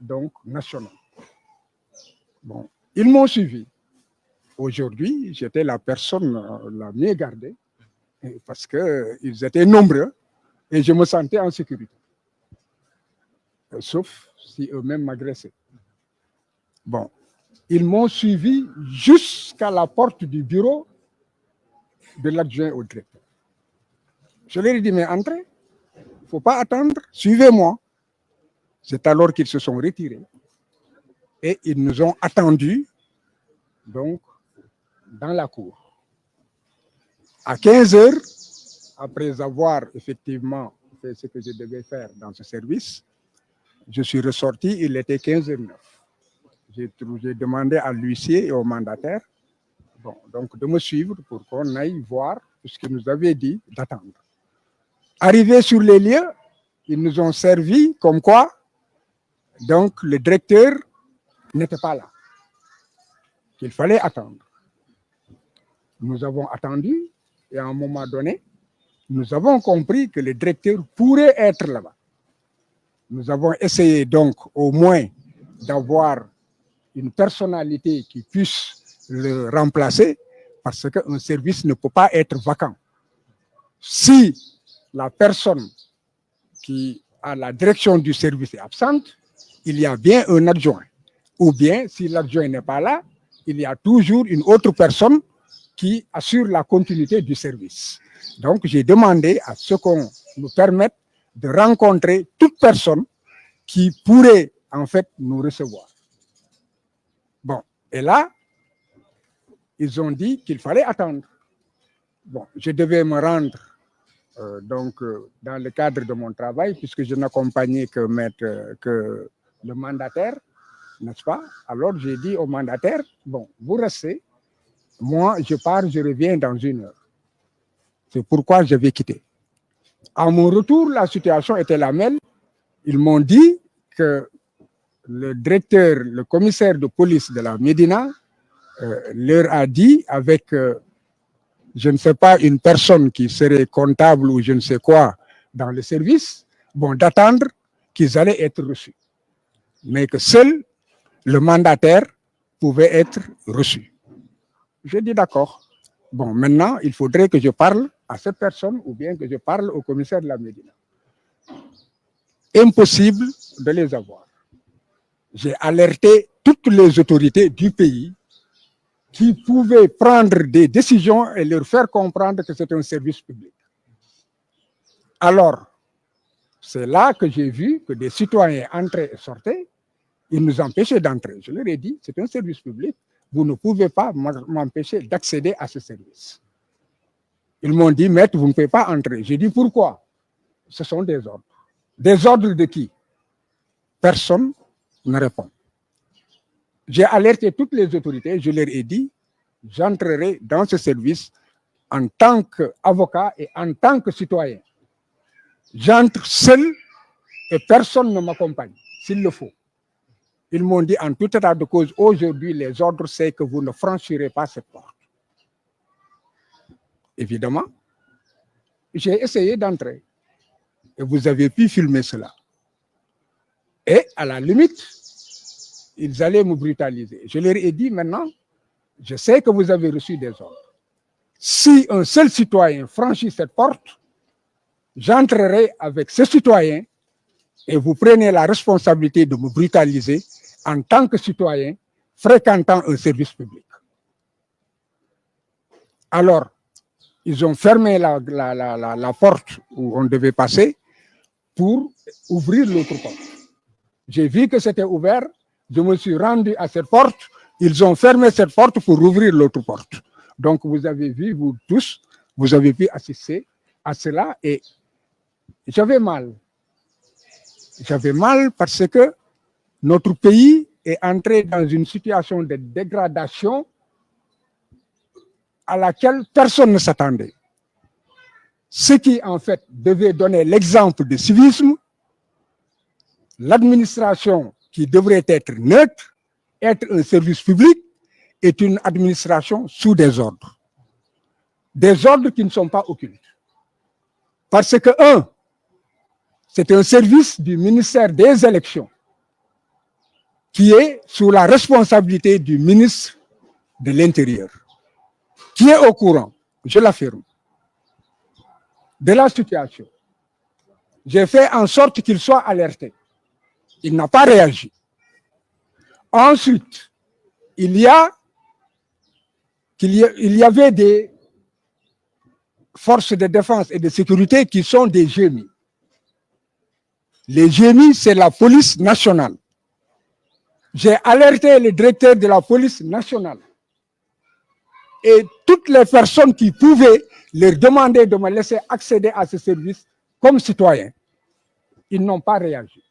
donc nationaux. Bon, ils m'ont suivi. Aujourd'hui, j'étais la personne la mieux gardée parce qu'ils étaient nombreux et je me sentais en sécurité. Sauf si eux-mêmes m'agressaient. Bon, ils m'ont suivi jusqu'à la porte du bureau de l'adjoint au directeur. Je leur ai dit, mais entrez, il ne faut pas attendre, suivez-moi. C'est alors qu'ils se sont retirés et ils nous ont attendus donc dans la cour. À 15 heures, après avoir effectivement fait ce que je devais faire dans ce service, je suis ressorti, il était 15h09. J'ai demandé à l'huissier et au mandataire donc de me suivre pour qu'on aille voir ce que nous avait dit d'attendre. Arrivés sur les lieux, ils nous ont servi comme quoi donc le directeur n'était pas là, qu'il fallait attendre. Nous avons attendu et à un moment donné, nous avons compris que le directeur pourrait être là-bas. Nous avons essayé donc au moins d'avoir une personnalité qui puisse le remplacer parce qu'un service ne peut pas être vacant. Si la personne qui a la direction du service est absente, il y a bien un adjoint. Ou bien, si l'adjoint n'est pas là, il y a toujours une autre personne qui assure la continuité du service. Donc, j'ai demandé à ce qu'on nous permette de rencontrer toute personne qui pourrait, en fait, nous recevoir. Bon, et là, ils ont dit qu'il fallait attendre. Bon, je devais me rendre dans le cadre de mon travail, puisque je n'accompagnais que le mandataire, n'est-ce pas? Alors, j'ai dit au mandataire, bon, vous restez, moi, je pars, je reviens dans 1 heure. C'est pourquoi je vais quitter. À mon retour, la situation était la même. Ils m'ont dit que le directeur, le commissaire de police de la Médina leur a dit avec, je ne sais pas, une personne qui serait comptable ou je ne sais quoi dans le service, bon, d'attendre qu'ils allaient être reçus. Mais que seul le mandataire pouvait être reçu. J'ai dit d'accord. Bon, maintenant, il faudrait que je parle à cette personne ou bien que je parle au commissaire de la Médina. Impossible de les avoir. J'ai alerté toutes les autorités du pays qui pouvaient prendre des décisions et leur faire comprendre que c'est un service public. Alors, c'est là que j'ai vu que des citoyens entraient et sortaient, ils nous empêchaient d'entrer. Je leur ai dit, c'est un service public, vous ne pouvez pas m'empêcher d'accéder à ce service. Ils m'ont dit, maître, vous ne pouvez pas entrer. J'ai dit, pourquoi? Ce sont des ordres. Des ordres de qui? Personne ne répond. J'ai alerté toutes les autorités, je leur ai dit, j'entrerai dans ce service en tant qu'avocat et en tant que citoyen. J'entre seul et personne ne m'accompagne, s'il le faut. Ils m'ont dit, en tout état de cause, aujourd'hui, les ordres, c'est que vous ne franchirez pas cette porte. Évidemment, j'ai essayé d'entrer. Et vous avez pu filmer cela. Et à la limite, ils allaient me brutaliser. Je leur ai dit maintenant, je sais que vous avez reçu des ordres. Si un seul citoyen franchit cette porte, j'entrerai avec ce citoyen et vous prenez la responsabilité de me brutaliser en tant que citoyen fréquentant un service public. Alors, ils ont fermé la porte où on devait passer pour ouvrir l'autre porte. J'ai vu que c'était ouvert, je me suis rendu à cette porte, ils ont fermé cette porte pour ouvrir l'autre porte. Donc vous avez vu, vous tous, vous avez pu assister à cela et j'avais mal. J'avais mal parce que notre pays est entré dans une situation de dégradation à laquelle personne ne s'attendait. Ce qui, en fait, devait donner l'exemple de civisme, l'administration qui devrait être neutre, être un service public, est une administration sous des ordres. Des ordres qui ne sont pas occultes. Parce que, c'est un service du ministère des élections. qui est sous la responsabilité du ministre de l'Intérieur, qui est au courant, je l'affirme, de la situation. J'ai fait en sorte qu'il soit alerté. Il n'a pas réagi. Ensuite, il y avait des forces de défense et de sécurité qui sont des GMI. Les GMI, c'est la police nationale. J'ai alerté le directeur de la police nationale et toutes les personnes qui pouvaient leur demander de me laisser accéder à ce service comme citoyen. Ils n'ont pas réagi.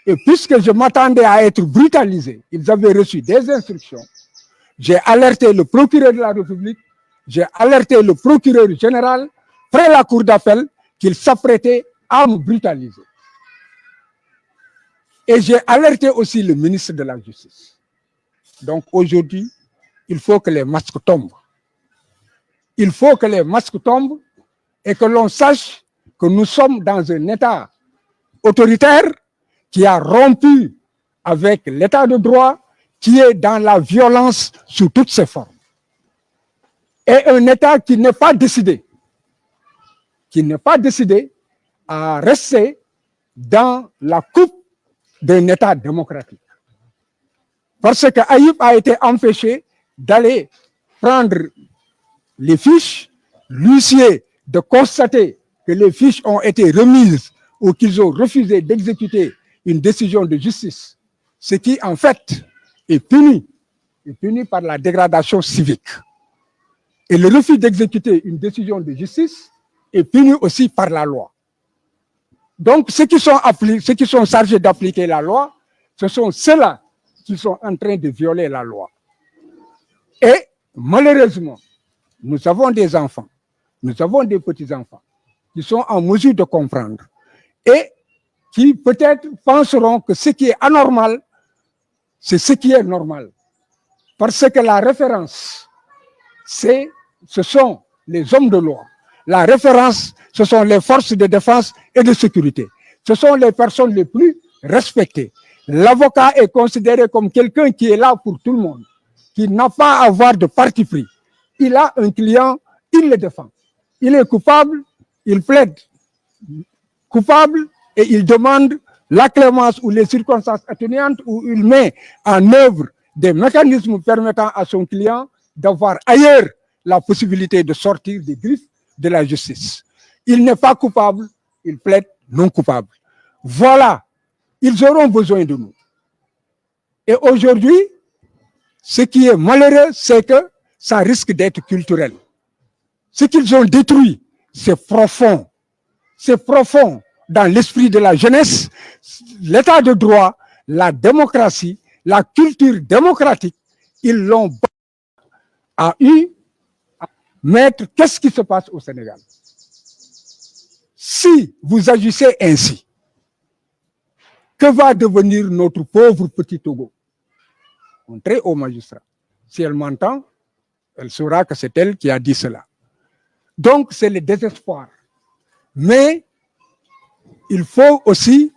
Et puisque je m'attendais à être brutalisé, ils avaient reçu des instructions. J'ai alerté le procureur de la République, j'ai alerté le procureur général près la cour d'appel qu'il s'apprêtait à me brutaliser. Et j'ai alerté aussi le ministre de la Justice. Donc aujourd'hui, il faut que les masques tombent. Il faut que les masques tombent et que l'on sache que nous sommes dans un État autoritaire qui a rompu avec l'État de droit, qui est dans la violence sous toutes ses formes. Et un État qui n'est pas décidé à rester dans la coupe d'un État démocratique. Parce que Ayoub a été empêché d'aller prendre les fiches, l'huissier de constater que les fiches ont été remises ou qu'ils ont refusé d'exécuter une décision de justice, ce qui en fait est puni par la dégradation civique. Et le refus d'exécuter une décision de justice est puni aussi par la loi. Donc ceux qui sont chargés d'appliquer la loi, ce sont ceux-là qui sont en train de violer la loi. Et malheureusement, nous avons des enfants, nous avons des petits-enfants qui sont en mesure de comprendre et qui peut-être penseront que ce qui est anormal, c'est ce qui est normal. Parce que la référence, ce sont les hommes de loi. La référence, ce sont les forces de défense et de sécurité. Ce sont les personnes les plus respectées. L'avocat est considéré comme quelqu'un qui est là pour tout le monde, qui n'a pas à avoir de parti pris. Il a un client, il le défend. Il est coupable, il plaide coupable et il demande la clémence ou les circonstances atténuantes où il met en œuvre des mécanismes permettant à son client d'avoir ailleurs la possibilité de sortir des griffes de la justice. Il n'est pas coupable, il plaide non coupable. Voilà, ils auront besoin de nous. Et aujourd'hui, ce qui est malheureux, c'est que ça risque d'être culturel. Ce qu'ils ont détruit, c'est profond. C'est profond dans l'esprit de la jeunesse, l'état de droit, la démocratie, la culture démocratique. Ils l'ont à mettre. Qu'est-ce qui se passe au Sénégal? Si vous agissez ainsi, que va devenir notre pauvre petit Togo? Montrez au magistrat. Si elle m'entend, elle saura que c'est elle qui a dit cela. Donc, c'est le désespoir. Mais il faut aussi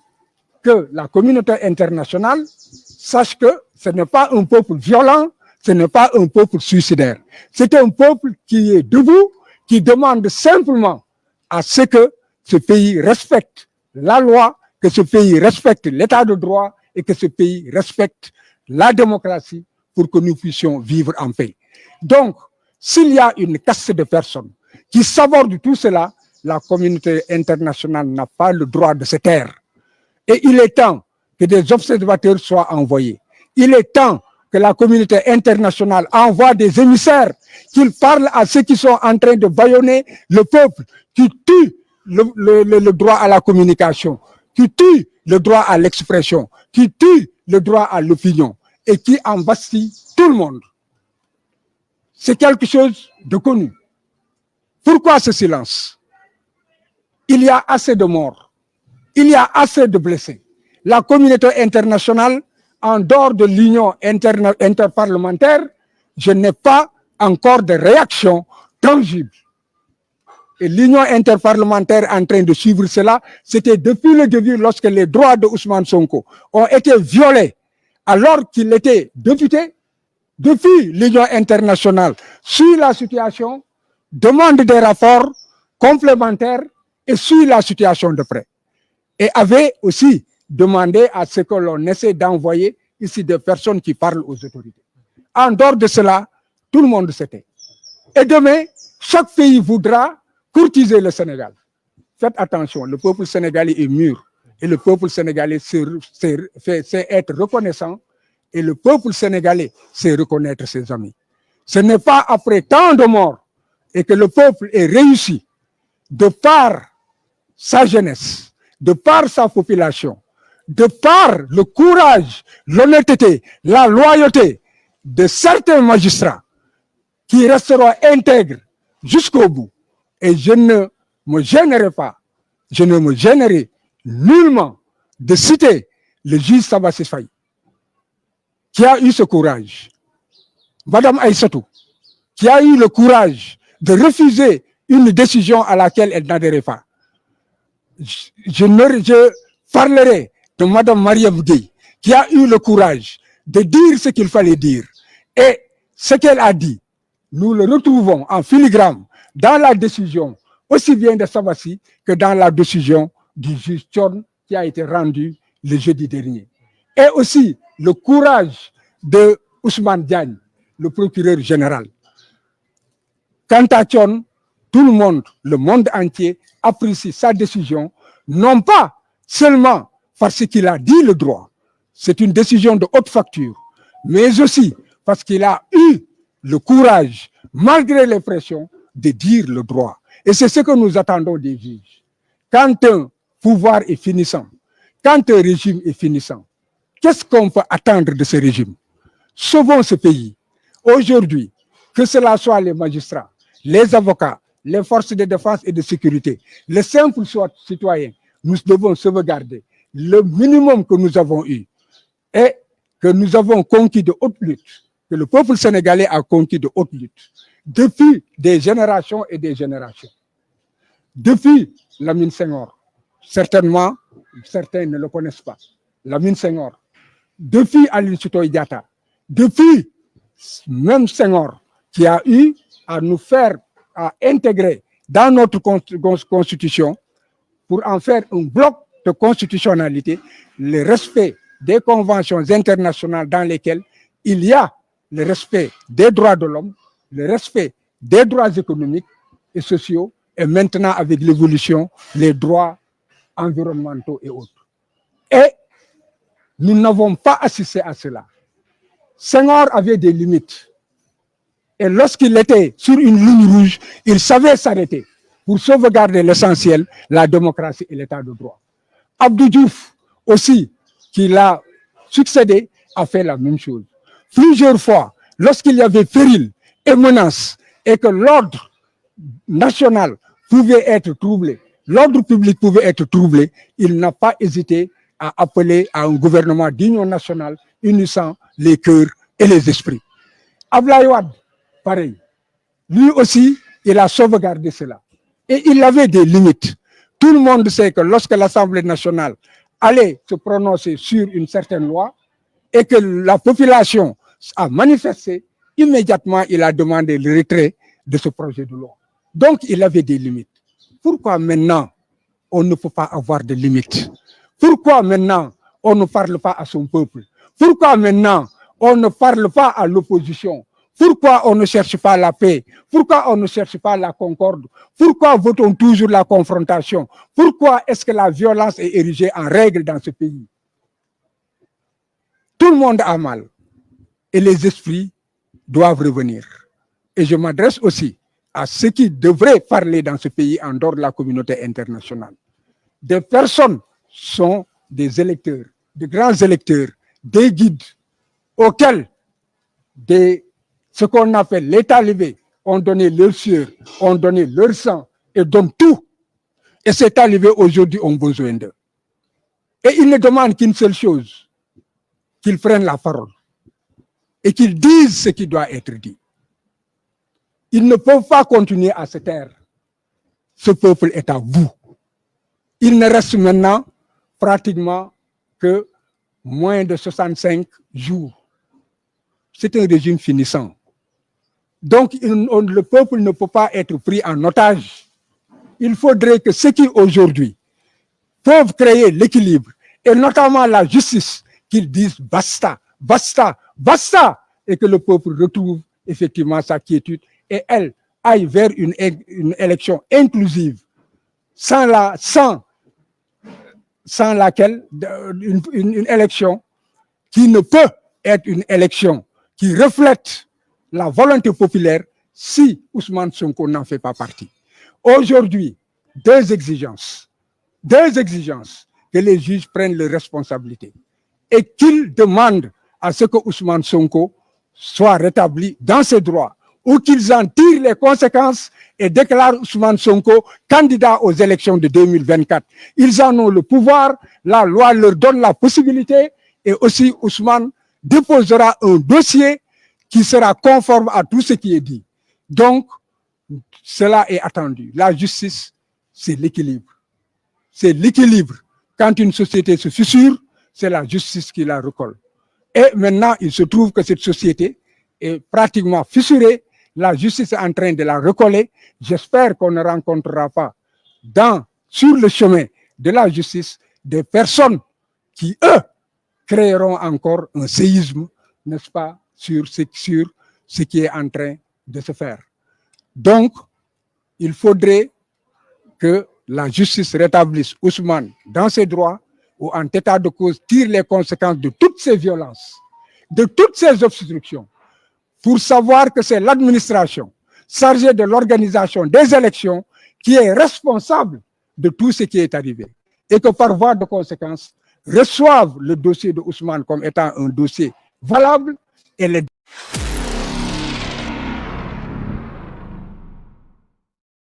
que la communauté internationale sache que ce n'est pas un peuple violent, ce n'est pas un peuple suicidaire. C'est un peuple qui est debout, qui demande simplement à ce que ce pays respecte la loi, que ce pays respecte l'état de droit et que ce pays respecte la démocratie pour que nous puissions vivre en paix. Donc, s'il y a une caste de personnes qui sabordent tout cela, la communauté internationale n'a pas le droit de se taire. Et il est temps que des observateurs soient envoyés. Il est temps que la communauté internationale envoie des émissaires, qu'ils parlent à ceux qui sont en train de bâillonner le peuple, qui tuent le droit à la communication, qui tuent le droit à l'expression, qui tuent le droit à l'opinion et qui embastillent tout le monde. C'est quelque chose de connu. Pourquoi ce silence? Il y a assez de morts, il y a assez de blessés. La communauté internationale, en dehors de l'union interparlementaire, je n'ai pas encore de réaction tangible. Et l'union interparlementaire en train de suivre cela, c'était depuis le début lorsque les droits de Ousmane Sonko ont été violés. alors qu'il était député, depuis l'Union internationale, suit la situation, demande des rapports complémentaires et suit la situation de près. Et avait aussi demandé à ce que l'on essaie d'envoyer ici des personnes qui parlent aux autorités. En dehors de cela, tout le monde se tait. Et demain, chaque pays voudra courtiser le Sénégal. Faites attention, le peuple sénégalais est mûr et le peuple sénégalais sait être reconnaissant et le peuple sénégalais sait reconnaître ses amis. Ce n'est pas après tant de morts et que le peuple ait réussi de par sa jeunesse, de par sa population, de par le courage, l'honnêteté, la loyauté de certains magistrats qui resteront intègres jusqu'au bout. Et je ne me gênerai pas, je ne me gênerai nullement de citer le juge Sabassi Faye, qui a eu ce courage. Madame Aïssatou, qui a eu le courage de refuser une décision à laquelle elle n'adhérait pas. Je parlerai de Madame Mariam Gueye, qui a eu le courage de dire ce qu'il fallait dire. Et ce qu'elle a dit, nous le retrouvons en filigrane dans la décision, aussi bien de Sabassi que dans la décision du juge Thion qui a été rendue le jeudi dernier. Et aussi le courage de Ousmane Diagne, le procureur général. Quant à Thion, tout le monde entier apprécie sa décision, non pas seulement parce qu'il a dit le droit, c'est une décision de haute facture, mais aussi parce qu'il a eu le courage, malgré les pressions, de dire le droit. Et c'est ce que nous attendons des juges. Quand un pouvoir est finissant, quand un régime est finissant, qu'est-ce qu'on peut attendre de ce régime? Sauvons ce pays. Aujourd'hui, que cela soit les magistrats, les avocats, les forces de défense et de sécurité, les simples citoyens, nous devons sauvegarder le minimum que nous avons eu et que nous avons conquis de haute lutte, que le peuple sénégalais a conquis de haute lutte, depuis des générations et des générations. Depuis Lamine Senghor, certainement, certains ne le connaissent pas, Lamine Senghor, depuis Aline Sitoé Diatta, depuis même Senghor, qui a eu à nous faire à intégrer dans notre constitution, pour en faire un bloc de constitutionnalité, le respect des conventions internationales dans lesquelles il y a le respect des droits de l'homme, le respect des droits économiques et sociaux, et maintenant avec l'évolution, les droits environnementaux et autres. Et nous n'avons pas assisté à cela. Senghor avait des limites. Et lorsqu'il était sur une ligne rouge, il savait s'arrêter pour sauvegarder l'essentiel, la démocratie et l'état de droit. Abdou Diouf aussi, qui l'a succédé, a fait la même chose. Plusieurs fois, lorsqu'il y avait péril et menace et que l'ordre national pouvait être troublé, l'ordre public pouvait être troublé, il n'a pas hésité à appeler à un gouvernement d'union nationale unissant les cœurs et les esprits. Abdoulaye Wade, pareil. Lui aussi, il a sauvegardé cela. Et il avait des limites. Tout le monde sait que lorsque l'Assemblée nationale allait se prononcer sur une certaine loi et que la population a manifesté, immédiatement, il a demandé le retrait de ce projet de loi. Donc, il avait des limites. Pourquoi maintenant, on ne peut pas avoir de limites? Pourquoi maintenant, on ne parle pas à son peuple? Pourquoi maintenant, on ne parle pas à l'opposition? Pourquoi on ne cherche pas la paix? Pourquoi on ne cherche pas la concorde? Pourquoi veut-on toujours la confrontation? Pourquoi est-ce que la violence est érigée en règle dans ce pays? Tout le monde a mal et les esprits doivent revenir. Et je m'adresse aussi à ceux qui devraient parler dans ce pays en dehors de la communauté internationale. Des personnes sont des électeurs, de grands électeurs, des guides auxquels ce qu'on appelle les talibés ont donné leur sueur, ont donné leur sang et donnent tout. Et ces talibés aujourd'hui ont besoin d'eux. Et ils ne demandent qu'une seule chose, qu'ils prennent la parole et qu'ils disent ce qui doit être dit. Ils ne peuvent pas continuer à se taire. Ce peuple est à bout. Il ne reste maintenant pratiquement que moins de 65 jour. C'est un régime finissant. Donc, le peuple ne peut pas être pris en otage. Il faudrait que ceux qui aujourd'hui peuvent créer l'équilibre, et notamment la justice, qu'ils disent basta, basta, basta, et que le peuple retrouve effectivement sa quiétude et elle aille vers une élection inclusive, sans laquelle une élection qui ne peut être une élection qui reflète la volonté populaire si Ousmane Sonko n'en fait pas partie. Aujourd'hui, deux exigences, que les juges prennent leurs responsabilités et qu'ils demandent à ce que Ousmane Sonko soit rétabli dans ses droits ou qu'ils en tirent les conséquences et déclarent Ousmane Sonko candidat aux élections de 2024. Ils en ont le pouvoir, la loi leur donne la possibilité et aussi Ousmane déposera un dossier qui sera conforme à tout ce qui est dit. Donc, cela est attendu. La justice, c'est l'équilibre. C'est l'équilibre. Quand une société se fissure, c'est la justice qui la recolle. Et maintenant, il se trouve que cette société est pratiquement fissurée. La justice est en train de la recoller. J'espère qu'on ne rencontrera pas sur le chemin de la justice des personnes qui, eux, créeront encore un séisme, n'est-ce pas, sur ce qui est en train de se faire. Donc, il faudrait que la justice rétablisse Ousmane dans ses droits ou en état de cause tire les conséquences de toutes ces violences, de toutes ces obstructions, pour savoir que c'est l'administration chargée de l'organisation des élections qui est responsable de tout ce qui est arrivé et que par voie de conséquence, reçoivent le dossier de Ousmane comme étant un dossier valable et les